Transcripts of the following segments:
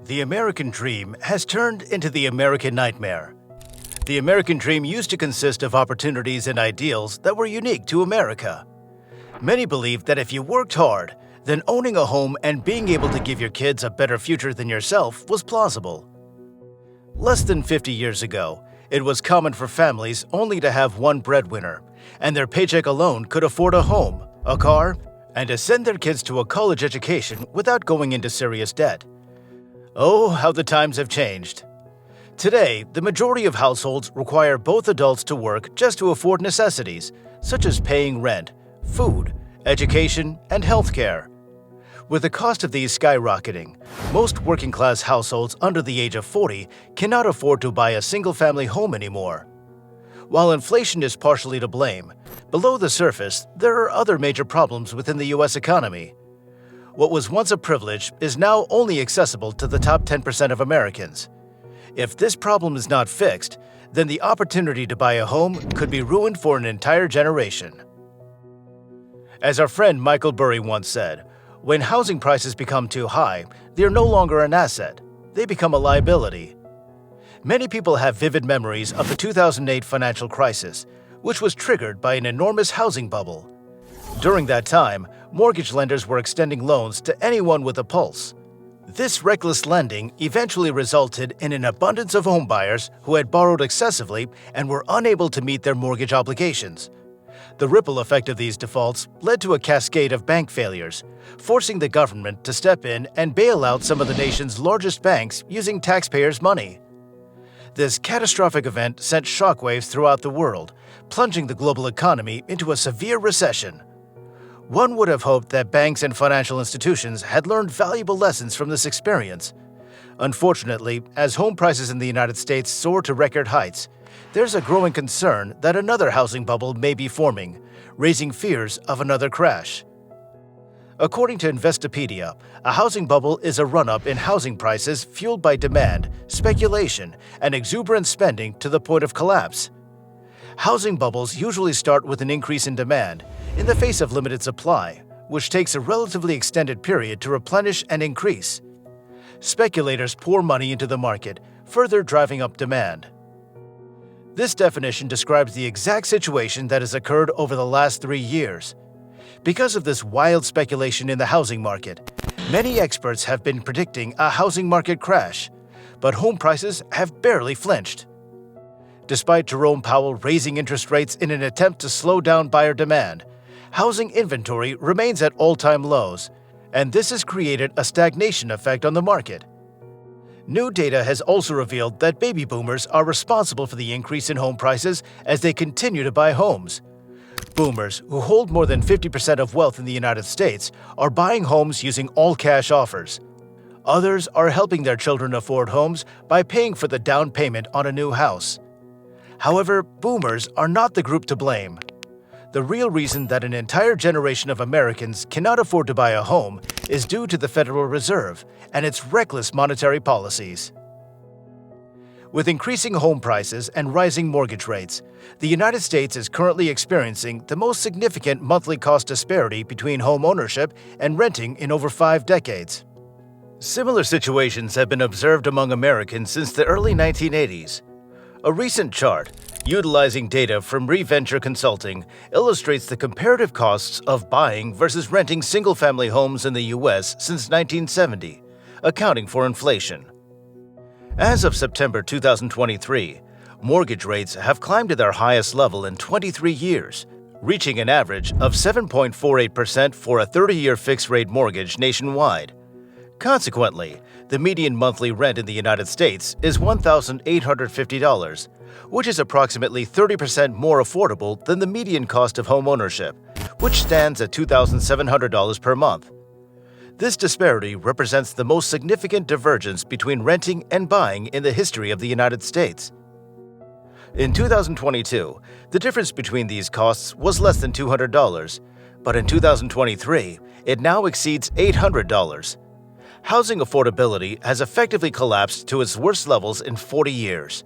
The American dream has turned into the American nightmare. The American dream used to consist of opportunities and ideals that were unique to America. Many believed that if you worked hard, then owning a home and being able to give your kids a better future than yourself was plausible. Less than 50 years ago, it was common for families only to have one breadwinner, and their paycheck alone could afford a home, a car, and to send their kids to a college education without going into serious debt. Oh, how the times have changed. Today, the majority of households require both adults to work just to afford necessities, such as paying rent, food, education, and healthcare. With the cost of these skyrocketing, most working-class households under the age of 40 cannot afford to buy a single-family home anymore. While inflation is partially to blame, below the surface, there are other major problems within the U.S. economy. What was once a privilege is now only accessible to the top 10% of Americans. If this problem is not fixed, then the opportunity to buy a home could be ruined for an entire generation. As our friend Michael Burry once said, when housing prices become too high, they are no longer an asset, they become a liability. Many people have vivid memories of the 2008 financial crisis, which was triggered by an enormous housing bubble. During that time, mortgage lenders were extending loans to anyone with a pulse. This reckless lending eventually resulted in an abundance of homebuyers who had borrowed excessively and were unable to meet their mortgage obligations. The ripple effect of these defaults led to a cascade of bank failures, forcing the government to step in and bail out some of the nation's largest banks using taxpayers' money. This catastrophic event sent shockwaves throughout the world, plunging the global economy into a severe recession. One would have hoped that banks and financial institutions had learned valuable lessons from this experience. Unfortunately, as home prices in the United States soar to record heights, there's a growing concern that another housing bubble may be forming, raising fears of another crash. According to Investopedia, a housing bubble is a run-up in housing prices fueled by demand, speculation, and exuberant spending to the point of collapse. Housing bubbles usually start with an increase in demand in the face of limited supply, which takes a relatively extended period to replenish and increase. Speculators pour money into the market, further driving up demand. This definition describes the exact situation that has occurred over the last 3 years. Because of this wild speculation in the housing market, many experts have been predicting a housing market crash, but home prices have barely flinched. Despite Jerome Powell raising interest rates in an attempt to slow down buyer demand, housing inventory remains at all-time lows, and this has created a stagnation effect on the market. New data has also revealed that baby boomers are responsible for the increase in home prices as they continue to buy homes. Boomers, who hold more than 50% of wealth in the United States, are buying homes using all-cash offers. Others are helping their children afford homes by paying for the down payment on a new house. However, boomers are not the group to blame. The real reason that an entire generation of Americans cannot afford to buy a home is due to the Federal Reserve and its reckless monetary policies. With increasing home prices and rising mortgage rates, the United States is currently experiencing the most significant monthly cost disparity between home ownership and renting in over 5 decades. Similar situations have been observed among Americans since the early 1980s. A recent chart, utilizing data from ReVenture Consulting, illustrates the comparative costs of buying versus renting single-family homes in the U.S. since 1970, accounting for inflation. As of September 2023, mortgage rates have climbed to their highest level in 23 years, reaching an average of 7.48% for a 30-year fixed-rate mortgage nationwide. Consequently, the median monthly rent in the United States is $1,850, which is approximately 30% more affordable than the median cost of home ownership, which stands at $2,700 per month. This disparity represents the most significant divergence between renting and buying in the history of the United States. In 2022, the difference between these costs was less than $200, but in 2023, it now exceeds $800. Housing affordability has effectively collapsed to its worst levels in 40 years.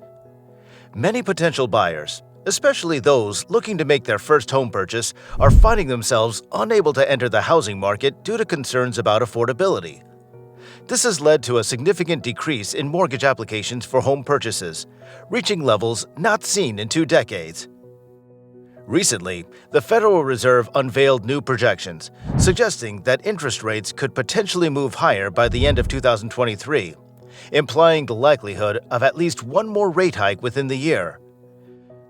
Many potential buyers, especially those looking to make their first home purchase, are finding themselves unable to enter the housing market due to concerns about affordability. This has led to a significant decrease in mortgage applications for home purchases, reaching levels not seen in 2 decades. Recently, the Federal Reserve unveiled new projections, suggesting that interest rates could potentially move higher by the end of 2023, implying the likelihood of at least one more rate hike within the year.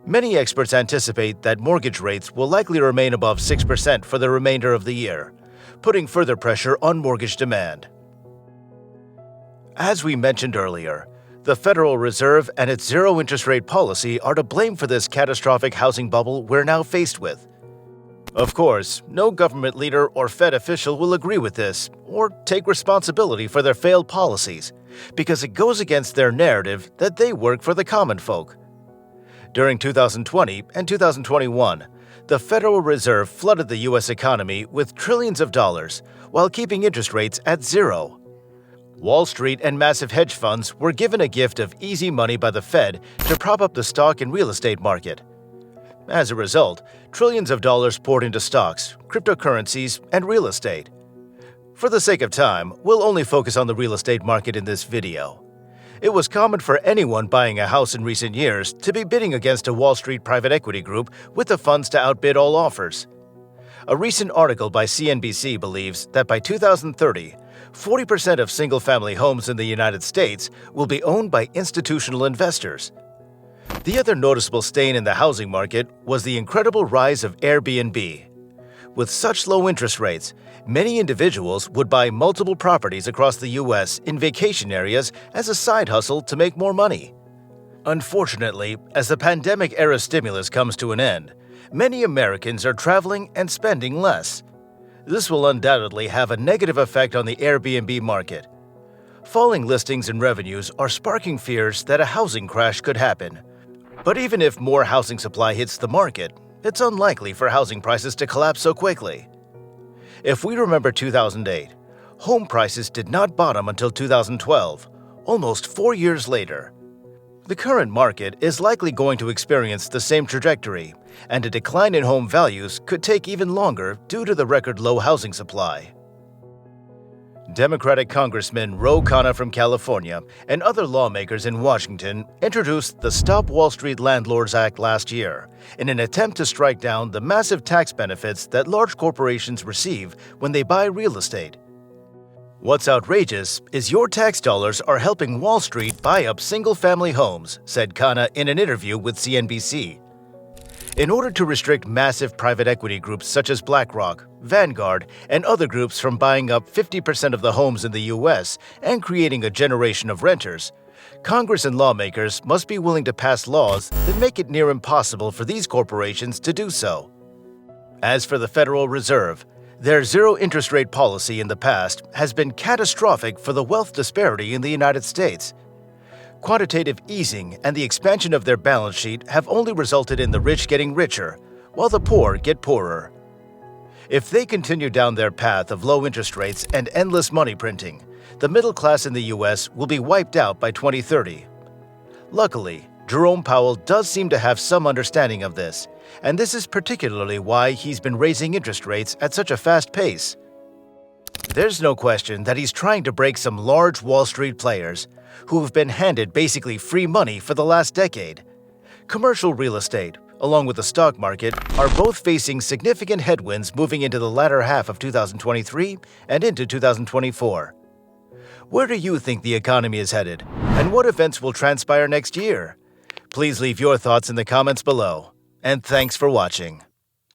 Many experts anticipate that mortgage rates will likely remain above 6% for the remainder of the year, putting further pressure on mortgage demand. As we mentioned earlier, the Federal Reserve and its zero interest rate policy are to blame for this catastrophic housing bubble we're now faced with. Of course, no government leader or Fed official will agree with this or take responsibility for their failed policies, because it goes against their narrative that they work for the common folk. During 2020 and 2021, the Federal Reserve flooded the U.S. economy with trillions of dollars while keeping interest rates at zero. Wall Street and massive hedge funds were given a gift of easy money by the Fed to prop up the stock and real estate market. As a result, trillions of dollars poured into stocks, cryptocurrencies, and real estate. For the sake of time, we'll only focus on the real estate market in this video. It was common for anyone buying a house in recent years to be bidding against a Wall Street private equity group with the funds to outbid all offers. A recent article by CNBC believes that by 2030, 40% of single-family homes in the United States will be owned by institutional investors. The other noticeable stain in the housing market was the incredible rise of Airbnb. With such low interest rates, many individuals would buy multiple properties across the U.S. in vacation areas as a side hustle to make more money. Unfortunately, as the pandemic-era stimulus comes to an end, many Americans are traveling and spending less. This will undoubtedly have a negative effect on the Airbnb market. Falling listings and revenues are sparking fears that a housing crash could happen. But even if more housing supply hits the market, it's unlikely for housing prices to collapse so quickly. If we remember 2008, home prices did not bottom until 2012, almost 4 years later. The current market is likely going to experience the same trajectory, and a decline in home values could take even longer due to the record low housing supply. Democratic Congressman Ro Khanna from California and other lawmakers in Washington introduced the Stop Wall Street Landlords Act last year in an attempt to strike down the massive tax benefits that large corporations receive when they buy real estate. What's outrageous is your tax dollars are helping Wall Street buy up single-family homes, said Khanna in an interview with CNBC. In order to restrict massive private equity groups such as BlackRock, Vanguard, and other groups from buying up 50% of the homes in the U.S. and creating a generation of renters, Congress and lawmakers must be willing to pass laws that make it near impossible for these corporations to do so. As for the Federal Reserve, their zero interest rate policy in the past has been catastrophic for the wealth disparity in the United States. Quantitative easing and the expansion of their balance sheet have only resulted in the rich getting richer, while the poor get poorer. If they continue down their path of low interest rates and endless money printing, the middle class in the U.S. will be wiped out by 2030. Luckily, Jerome Powell does seem to have some understanding of this, and this is particularly why he's been raising interest rates at such a fast pace. There's no question that he's trying to break some large Wall Street players who have been handed basically free money for the last decade. Commercial real estate, along with the stock market, are both facing significant headwinds moving into the latter half of 2023 and into 2024. Where do you think the economy is headed, and what events will transpire next year? Please leave your thoughts in the comments below, and thanks for watching.